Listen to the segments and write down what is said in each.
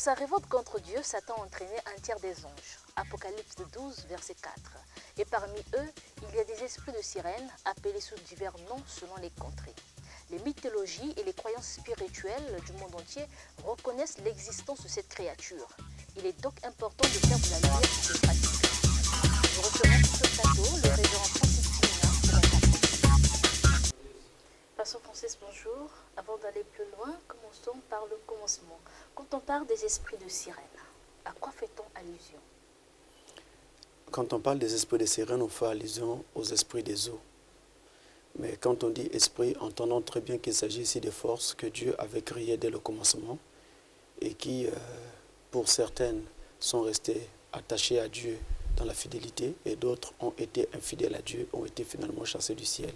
sa révolte contre Dieu, Satan a entraîné un tiers des anges. Apocalypse 12, verset 4. Et parmi eux, il y a des esprits de sirènes, appelés sous divers noms selon les contrées. Les mythologies et les croyances spirituelles du monde entier reconnaissent l'existence de cette créature. Il est donc important de faire de la lumière sur ces pratiques. Nous recevons sur ce plateau le révérend Francis Pina pour la partie. Pasteur Francis, bonjour. Avant d'aller plus loin, commençons par le commencement. Quand on parle des esprits de sirène, à quoi fait-on allusion? Quand on parle des esprits de sirène, on fait allusion aux esprits des eaux. Mais quand on dit esprit, entendons très bien qu'il s'agit ici des forces que Dieu avait créées dès le commencement et qui, pour certaines, sont restées attachées à Dieu dans la fidélité et d'autres ont été infidèles à Dieu, ont été finalement chassés du ciel.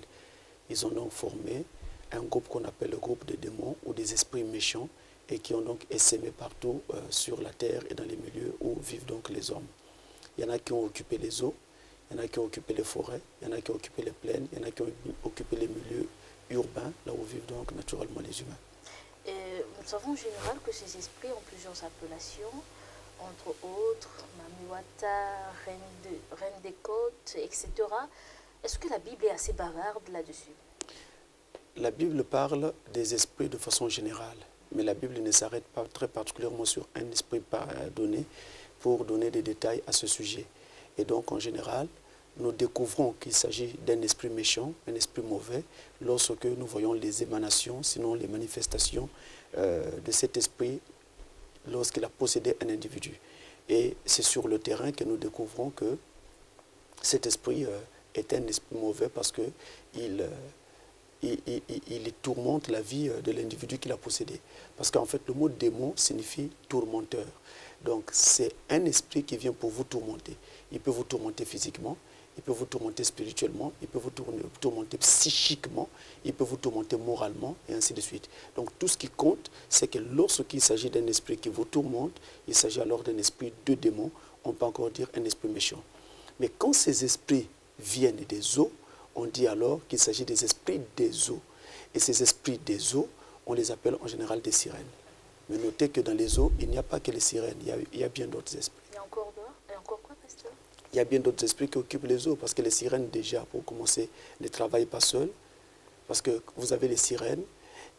Ils ont donc formé un groupe qu'on appelle le groupe des démons ou des esprits méchants et qui ont donc essaimé partout sur la terre et dans les milieux où vivent donc les hommes. Il y en a qui ont occupé les eaux, il y en a qui ont occupé les forêts, il y en a qui ont occupé les plaines, il y en a qui ont occupé les milieux urbains, là où vivent donc naturellement les humains. Et nous savons en général que ces esprits ont plusieurs appellations, entre autres Mamiwata, reine des côtes, etc. Est-ce que la Bible est assez bavarde là-dessus? La Bible parle des esprits de façon générale, mais la Bible ne s'arrête pas très particulièrement sur un esprit donné pour donner des détails à ce sujet. Et donc, en général, nous découvrons qu'il s'agit d'un esprit méchant, un esprit mauvais, lorsque nous voyons les émanations, sinon les manifestations de cet esprit lorsqu'il a possédé un individu. Et c'est sur le terrain que nous découvrons que cet esprit est un esprit mauvais parce qu'il tourmente la vie de l'individu qu'il a possédé. Parce qu'en fait, le mot démon signifie tourmenteur. Donc, c'est un esprit qui vient pour vous tourmenter. Il peut vous tourmenter physiquement, il peut vous tourmenter spirituellement, il peut vous tourmenter psychiquement, il peut vous tourmenter moralement, et ainsi de suite. Donc, tout ce qui compte, c'est que lorsqu'il s'agit d'un esprit qui vous tourmente, il s'agit alors d'un esprit de démon, on peut encore dire un esprit méchant. Mais quand ces esprits viennent des eaux, on dit alors qu'il s'agit des esprits des eaux. Et ces esprits des eaux, on les appelle en général des sirènes. Mais notez que dans les eaux, il n'y a pas que les sirènes, il y a bien d'autres esprits. Il y a encore quoi? Il y a encore quoi, pasteur? Il y a bien d'autres esprits qui occupent les eaux, parce que les sirènes, déjà, pour commencer, ne travaillent pas seules. Parce que vous avez les sirènes,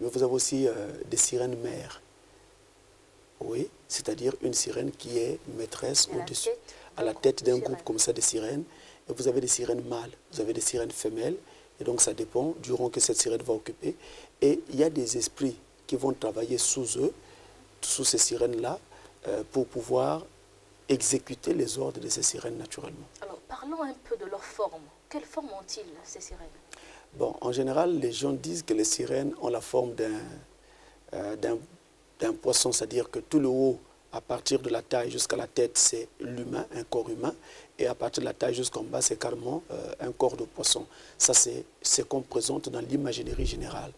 mais vous avez aussi des sirènes mères. Oui, c'est-à-dire une sirène qui est maîtresse au-dessus, à la tête d'un groupe comme ça de sirènes. Et vous avez des sirènes mâles, vous avez des sirènes femelles. Et donc ça dépend du rang que cette sirène va occuper. Et il y a des esprits qui vont travailler sous eux, sous ces sirènes-là, pour pouvoir exécuter les ordres de ces sirènes naturellement. Alors, parlons un peu de leur forme. Quelle forme ont-ils, ces sirènes? Bon, en général, les gens disent que les sirènes ont la forme d'un poisson, c'est-à-dire que tout le haut, à partir de la taille jusqu'à la tête, c'est l'humain, un corps humain, et à partir de la taille jusqu'en bas, c'est carrément un corps de poisson. Ça, c'est ce qu'on présente dans l'imaginerie générale.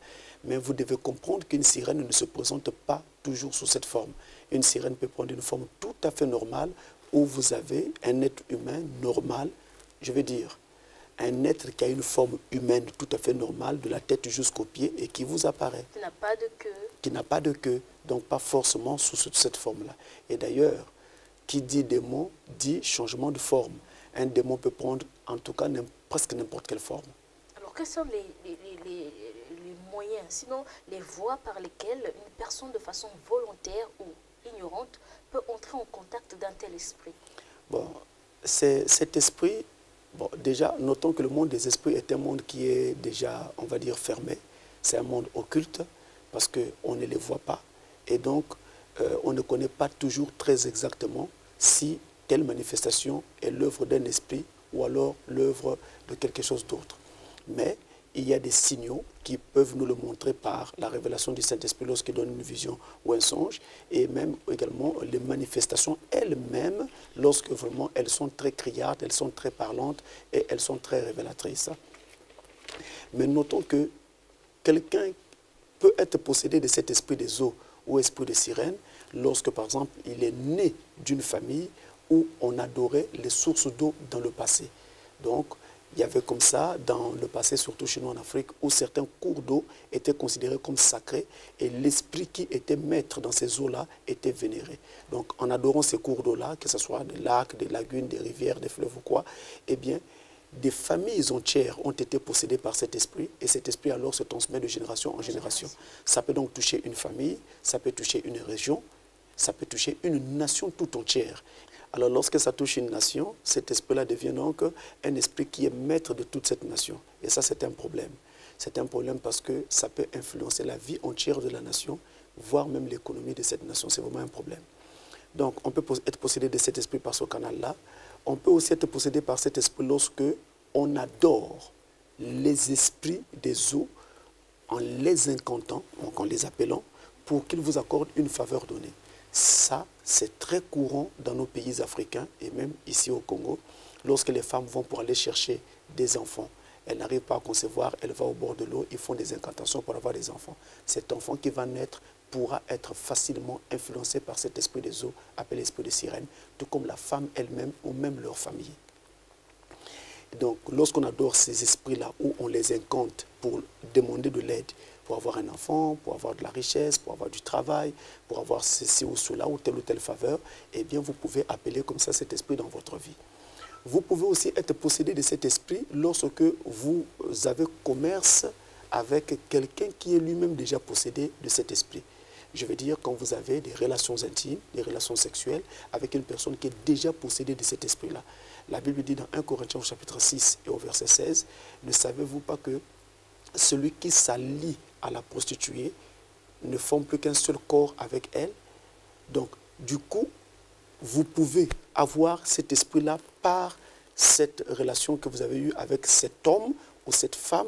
Mais vous devez comprendre qu'une sirène ne se présente pas toujours sous cette forme. Une sirène peut prendre une forme tout à fait normale où vous avez un être humain normal, je veux dire, un être qui a une forme humaine tout à fait normale, de la tête jusqu'aux pieds et qui vous apparaît. Qui n'a pas de queue. Qui n'a pas de queue, donc pas forcément sous cette forme-là. Et d'ailleurs, qui dit démon, dit changement de forme. Un démon peut prendre en tout cas presque n'importe quelle forme. Alors, quels sont les moyens, sinon les voies par lesquelles une personne de façon volontaire ou ignorante peut entrer en contact d'un tel esprit? Bon, cet esprit, bon, déjà, notons que le monde des esprits est un monde qui est déjà, on va dire, fermé. C'est un monde occulte parce qu'on ne les voit pas. Et donc, on ne connaît pas toujours très exactement si telle manifestation est l'œuvre d'un esprit ou alors l'œuvre de quelque chose d'autre. Mais il y a des signaux qui peuvent nous le montrer par la révélation du Saint-Esprit lorsqu'il donne une vision ou un songe, et même également les manifestations elles-mêmes, lorsque vraiment elles sont très criardes, elles sont très parlantes et elles sont très révélatrices. Mais notons que quelqu'un peut être possédé de cet esprit des eaux ou esprit de sirène lorsque, par exemple, il est né d'une famille où on adorait les sources d'eau dans le passé. Donc, Il y avait comme ça, dans le passé, surtout chez nous en Afrique, où certains cours d'eau étaient considérés comme sacrés et l'esprit qui était maître dans ces eaux-là était vénéré. Donc en adorant ces cours d'eau-là, que ce soit des lacs, des lagunes, des rivières, des fleuves ou quoi, eh bien, des familles entières ont été possédées par cet esprit et cet esprit alors se transmet de génération en génération. Ça peut donc toucher une famille, ça peut toucher une région, ça peut toucher une nation tout entière. Alors lorsque ça touche une nation, cet esprit-là devient donc un esprit qui est maître de toute cette nation. Et ça, c'est un problème. C'est un problème parce que ça peut influencer la vie entière de la nation, voire même l'économie de cette nation. C'est vraiment un problème. Donc on peut être possédé de cet esprit par ce canal-là. On peut aussi être possédé par cet esprit lorsque on adore les esprits des eaux en les incantant, donc en les appelant, pour qu'ils vous accordent une faveur donnée. Ça, c'est très courant dans nos pays africains et même ici au Congo. Lorsque les femmes vont pour aller chercher des enfants, elles n'arrivent pas à concevoir, elles vont au bord de l'eau, ils font des incantations pour avoir des enfants. Cet enfant qui va naître pourra être facilement influencé par cet esprit des eaux, appelé esprit de sirène, tout comme la femme elle-même ou même leur famille. Donc, lorsqu'on adore ces esprits-là, où on les incante pour demander de l'aide, pour avoir un enfant, pour avoir de la richesse, pour avoir du travail, pour avoir ceci ou cela, ou telle faveur, eh bien, vous pouvez appeler comme ça cet esprit dans votre vie. Vous pouvez aussi être possédé de cet esprit lorsque vous avez commerce avec quelqu'un qui est lui-même déjà possédé de cet esprit. Je veux dire, quand vous avez des relations intimes, des relations sexuelles, avec une personne qui est déjà possédée de cet esprit-là. La Bible dit dans 1 Corinthiens au chapitre 6 et au verset 16, « Ne savez-vous pas que celui qui s'allie à la prostituée ne forme plus qu'un seul corps avec elle ?» Donc, du coup, vous pouvez avoir cet esprit-là par cette relation que vous avez eue avec cet homme ou cette femme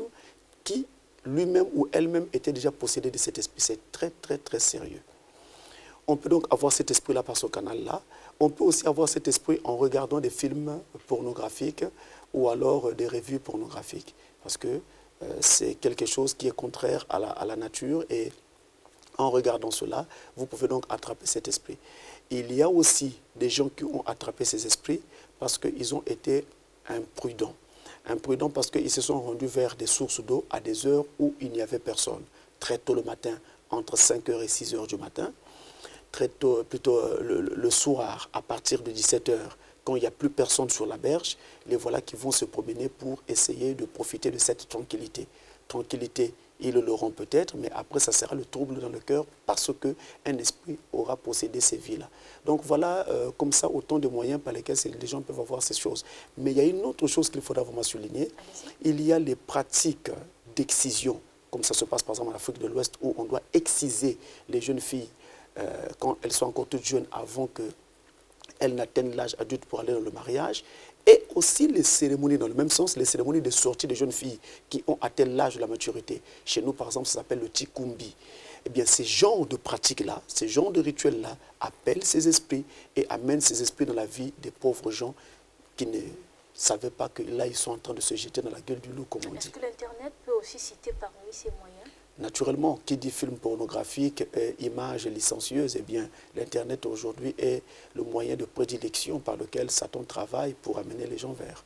qui lui-même ou elle-même était déjà possédé de cet esprit. C'est très, très, très sérieux. On peut donc avoir cet esprit-là par ce canal-là. On peut aussi avoir cet esprit en regardant des films pornographiques ou alors des revues pornographiques. Parce que c'est quelque chose qui est contraire à la nature et en regardant cela, vous pouvez donc attraper cet esprit. Il y a aussi des gens qui ont attrapé ces esprits parce qu'ils ont été imprudents. Imprudents parce qu'ils se sont rendus vers des sources d'eau à des heures où il n'y avait personne. Très tôt le matin, entre 5h et 6h du matin. Très tôt, plutôt le soir, à partir de 17h, quand il n'y a plus personne sur la berge, les voilà qui vont se promener pour essayer de profiter de cette tranquillité. Tranquillité, ils l'auront peut-être, mais après, ça sera le trouble dans le cœur parce qu'un esprit aura possédé ces vies-là. Donc voilà, comme ça, autant de moyens par lesquels les gens peuvent avoir ces choses. Mais il y a une autre chose qu'il faudra vraiment souligner. Il y a les pratiques d'excision, comme ça se passe par exemple en Afrique de l'Ouest, où on doit exciser les jeunes filles quand elles sont encore toutes jeunes avant qu'elles n'atteignent l'âge adulte pour aller dans le mariage. Et aussi les cérémonies, dans le même sens, les cérémonies de sortie des jeunes filles qui ont atteint l'âge de la maturité. Chez nous, par exemple, ça s'appelle le tikumbi. Eh bien, ces genres de pratiques-là, ces genres de rituels-là appellent ces esprits et amènent ces esprits dans la vie des pauvres gens qui ne savaient pas que là, ils sont en train de se jeter dans la gueule du loup, comme on dit. Est-ce que l'Internet peut aussi citer parmi ces moyens? Naturellement, qui dit film pornographique, images licencieuses, eh bien, l'Internet aujourd'hui est le moyen de prédilection par lequel Satan travaille pour amener les gens vers.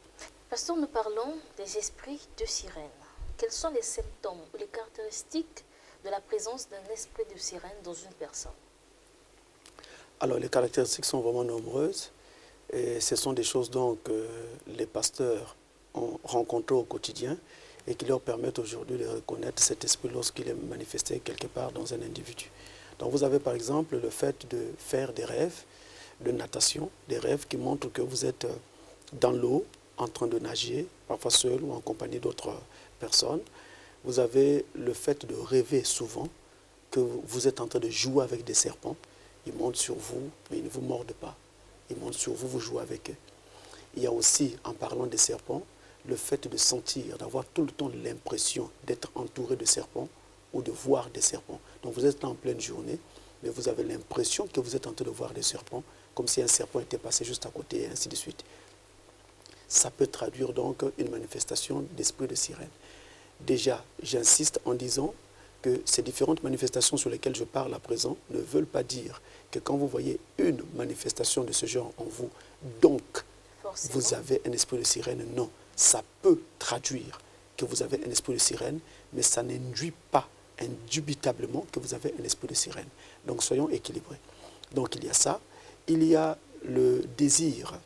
Pasteur, nous parlons des esprits de sirène. Quels sont les symptômes ou les caractéristiques de la présence d'un esprit de sirène dans une personne? Alors, les caractéristiques sont vraiment nombreuses. Et ce sont des choses donc, que les pasteurs ont rencontrées au quotidien et qui leur permettent aujourd'hui de reconnaître cet esprit lorsqu'il est manifesté quelque part dans un individu. Donc vous avez par exemple le fait de faire des rêves de natation, des rêves qui montrent que vous êtes dans l'eau, en train de nager, parfois seul ou en compagnie d'autres personnes. Vous avez le fait de rêver souvent que vous êtes en train de jouer avec des serpents. Ils montent sur vous, mais ils ne vous mordent pas. Ils montent sur vous, vous jouez avec eux. Il y a aussi, en parlant des serpents, le fait de sentir, d'avoir tout le temps l'impression d'être entouré de serpents ou de voir des serpents. Donc vous êtes en pleine journée, mais vous avez l'impression que vous êtes en train de voir des serpents, comme si un serpent était passé juste à côté, et ainsi de suite. Ça peut traduire donc une manifestation d'esprit de sirène. Déjà, j'insiste en disant que ces différentes manifestations sur lesquelles je parle à présent ne veulent pas dire que quand vous voyez une manifestation de ce genre en vous, donc, vous avez un esprit de sirène. Non, ça peut traduire que vous avez un esprit de sirène, mais ça n'induit pas indubitablement que vous avez un esprit de sirène. Donc soyons équilibrés. Donc il y a ça. Il y a le désir,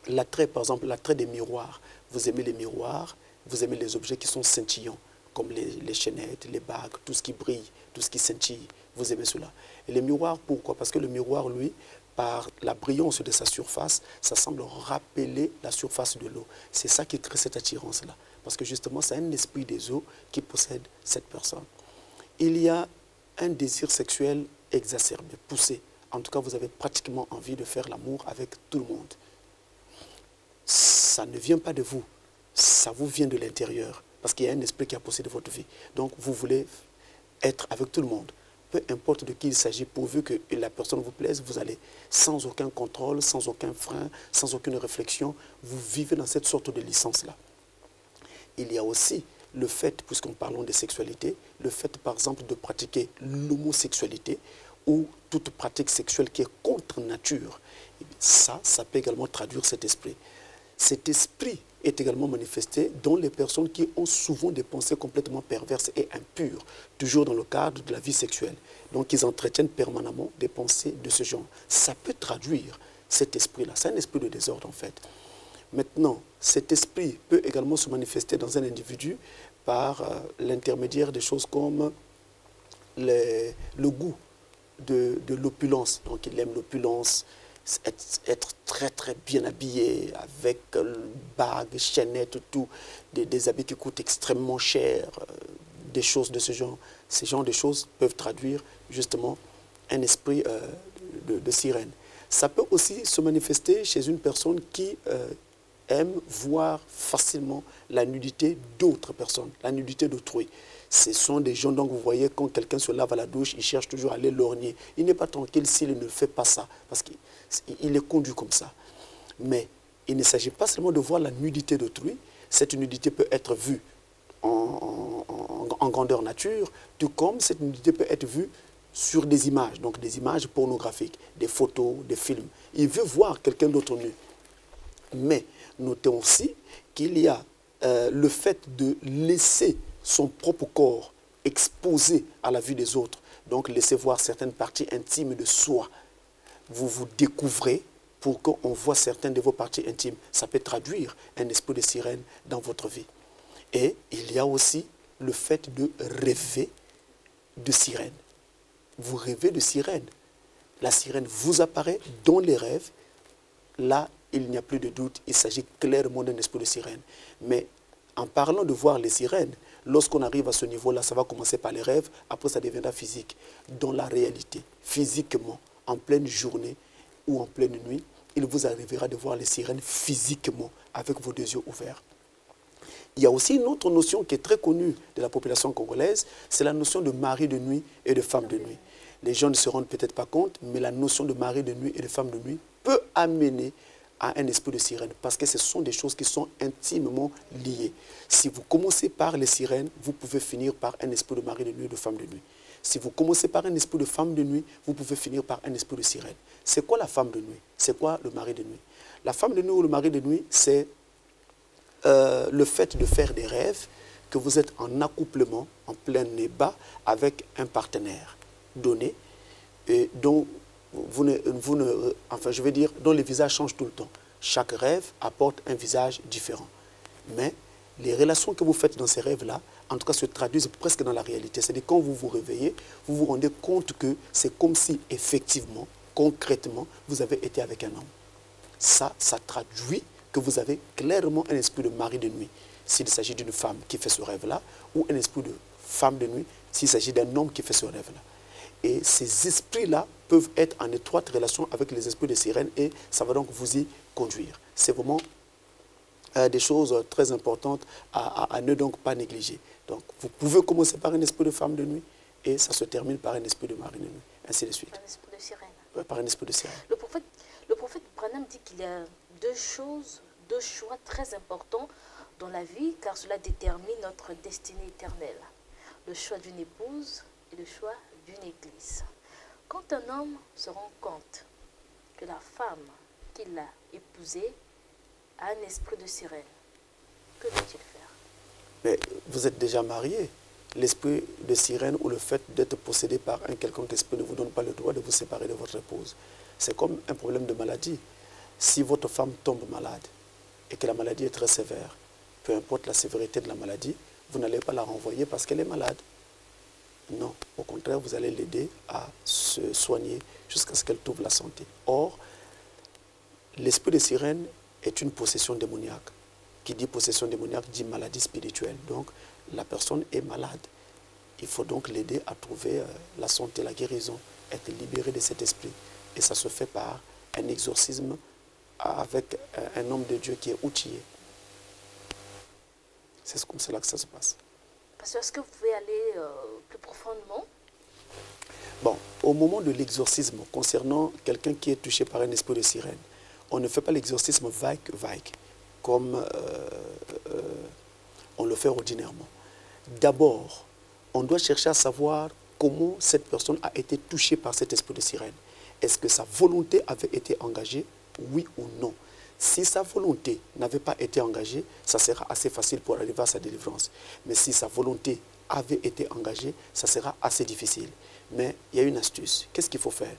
l'attrait, par exemple, l'attrait des miroirs. Vous aimez les miroirs, vous aimez les objets qui sont scintillants, comme les chaînettes, les bagues, tout ce qui brille, tout ce qui scintille. Vous aimez cela. Et les miroirs, pourquoi? Parce que le miroir, lui, par la brillance de sa surface, ça semble rappeler la surface de l'eau. C'est ça qui crée cette attirance-là. Parce que justement, c'est un esprit des eaux qui possède cette personne. Il y a un désir sexuel exacerbé, poussé. En tout cas, vous avez pratiquement envie de faire l'amour avec tout le monde. Ça ne vient pas de vous, ça vous vient de l'intérieur. Parce qu'il y a un esprit qui a possédé votre vie. Donc, vous voulez être avec tout le monde. Peu importe de qui il s'agit, pourvu que la personne vous plaise, vous allez sans aucun contrôle, sans aucun frein, sans aucune réflexion, vous vivez dans cette sorte de licence-là. Il y a aussi le fait, puisqu'on parlons de sexualité, le fait par exemple de pratiquer l'homosexualité ou toute pratique sexuelle qui est contre nature. Ça peut également traduire cet esprit. Cet esprit est également manifesté dans les personnes qui ont souvent des pensées complètement perverses et impures, toujours dans le cadre de la vie sexuelle. Donc, ils entretiennent permanemment des pensées de ce genre. Ça peut traduire cet esprit-là. C'est un esprit de désordre, en fait. Maintenant, cet esprit peut également se manifester dans un individu par l'intermédiaire des choses comme le goût de l'opulence. Donc, il aime l'opulence, être très très bien habillé avec bagues, chaînettes, tout, des habits qui coûtent extrêmement cher, des choses de ce genre. Ces genres de choses peuvent traduire justement un esprit de sirène. Ça peut aussi se manifester chez une personne qui aime voir facilement la nudité d'autres personnes, la nudité d'autrui. Ce sont des gens, donc vous voyez, quand quelqu'un se lave à la douche, il cherche toujours à aller lorgner. Il n'est pas tranquille s'il ne fait pas ça, parce qu'il est conduit comme ça. Mais il ne s'agit pas seulement de voir la nudité d'autrui. Cette nudité peut être vue en grandeur nature, tout comme cette nudité peut être vue sur des images, donc des images pornographiques, des photos, des films. Il veut voir quelqu'un d'autre nu. Mais notons aussi qu'il y a le fait de laisser son propre corps exposé à la vue des autres, donc laisser voir certaines parties intimes de soi. Vous vous découvrez pour qu'on voit certaines de vos parties intimes. Ça peut traduire un esprit de sirène dans votre vie. Et il y a aussi le fait de rêver de sirène. Vous rêvez de sirène. La sirène vous apparaît dans les rêves. Là, il n'y a plus de doute, il s'agit clairement d'un esprit de sirène. Mais en parlant de voir les sirènes, lorsqu'on arrive à ce niveau-là, ça va commencer par les rêves, après ça deviendra physique. Dans la réalité, physiquement, en pleine journée ou en pleine nuit, il vous arrivera de voir les sirènes physiquement, avec vos deux yeux ouverts. Il y a aussi une autre notion qui est très connue de la population congolaise, c'est la notion de mari de nuit et de femme de nuit. Les gens ne se rendent peut-être pas compte, mais la notion de mari de nuit et de femme de nuit peut amener à un esprit de sirène, parce que ce sont des choses qui sont intimement liées. Si vous commencez par les sirènes, vous pouvez finir par un esprit de mari de nuit et de femme de nuit. Si vous commencez par un esprit de femme de nuit, vous pouvez finir par un esprit de sirène. C'est quoi la femme de nuit? C'est quoi le mari de nuit? La femme de nuit ou le mari de nuit, c'est le fait de faire des rêves, que vous êtes en accouplement, en plein nez bas, avec un partenaire donné, et dont enfin je veux dire, dont les visages changent tout le temps. Chaque rêve apporte un visage différent. Mais les relations que vous faites dans ces rêves-là, en tout cas, se traduisent presque dans la réalité. C'est-à-dire quand vous vous réveillez, vous vous rendez compte que c'est comme si, effectivement, concrètement, vous avez été avec un homme. Ça traduit que vous avez clairement un esprit de mari de nuit, s'il s'agit d'une femme qui fait ce rêve-là, ou un esprit de femme de nuit, s'il s'agit d'un homme qui fait ce rêve-là. Et ces esprits-là peuvent être en étroite relation avec les esprits de sirène et ça va donc vous y conduire. C'est vraiment des choses très importantes à ne donc pas négliger. Donc vous pouvez commencer par un esprit de femme de nuit et ça se termine par un esprit de mari de nuit, ainsi de suite. Un esprit de sirène. Ouais, par un esprit de sirène. Le prophète Branham dit qu'il y a deux choix très importants dans la vie car cela détermine notre destinée éternelle. Le choix d'une épouse et le choix d'une église. Quand un homme se rend compte que la femme qu'il a épousée a un esprit de sirène, que doit-il faire? Mais vous êtes déjà marié. L'esprit de sirène ou le fait d'être possédé par un quelconque esprit ne vous donne pas le droit de vous séparer de votre épouse. C'est comme un problème de maladie. Si votre femme tombe malade et que la maladie est très sévère, peu importe la sévérité de la maladie, vous n'allez pas la renvoyer parce qu'elle est malade. Non, au contraire, vous allez l'aider à se soigner jusqu'à ce qu'elle trouve la santé. Or, l'esprit de sirène est une possession démoniaque. Qui dit possession démoniaque dit maladie spirituelle. Donc, la personne est malade. Il faut donc l'aider à trouver la santé, la guérison, être libéré de cet esprit. Et ça se fait par un exorcisme avec un homme de Dieu qui est outillé. C'est comme cela que ça se passe. Pasteur, est-ce que vous pouvez aller plus profondément? Bon, au moment de l'exorcisme, concernant quelqu'un qui est touché par un esprit de sirène, on ne fait pas l'exorcisme vague, comme on le fait ordinairement. D'abord, on doit chercher à savoir comment cette personne a été touchée par cet esprit de sirène. Est-ce que sa volonté avait été engagée, oui ou non? Si sa volonté n'avait pas été engagée, ça sera assez facile pour arriver à sa délivrance. Mais si sa volonté avait été engagée, ça sera assez difficile. Mais il y a une astuce. Qu'est-ce qu'il faut faire?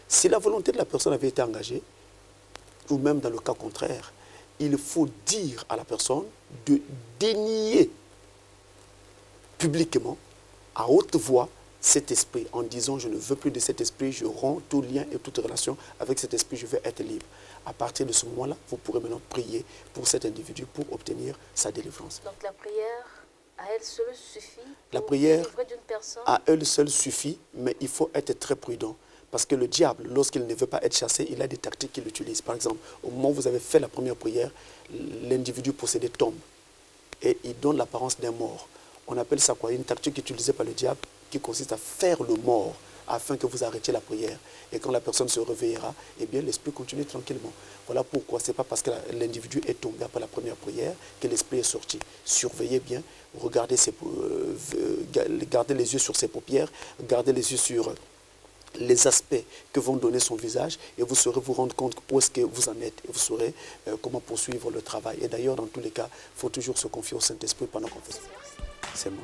Si la volonté de la personne avait été engagée, ou même dans le cas contraire, il faut dire à la personne de dénier publiquement, à haute voix, cet esprit, en disant je ne veux plus de cet esprit, je romps tout lien et toute relation avec cet esprit, je veux être libre. À partir de ce moment-là, vous pourrez maintenant prier pour cet individu pour obtenir sa délivrance. Donc la prière à elle seule suffit La pour prière délivrer d'une personne? à elle seule suffit, mais il faut être très prudent. Parce que le diable, lorsqu'il ne veut pas être chassé, il a des tactiques qu'il utilise. Par exemple, au moment où vous avez fait la première prière, l'individu possédé tombe et il donne l'apparence d'un mort. On appelle ça quoi? Une tactique utilisée par le diable qui consiste à faire le mort afin que vous arrêtiez la prière. Et quand la personne se réveillera, eh bien l'esprit continue tranquillement. Voilà pourquoi ce n'est pas parce que l'individu est tombé après la première prière que l'esprit est sorti. Surveillez bien, regardez gardez les yeux sur ses paupières, gardez les yeux sur les aspects que vont donner son visage et vous saurez vous rendre compte où est-ce que vous en êtes et vous saurez comment poursuivre le travail. Et d'ailleurs, dans tous les cas, il faut toujours se confier au Saint-Esprit pendant qu'on fait ça. C'est moi.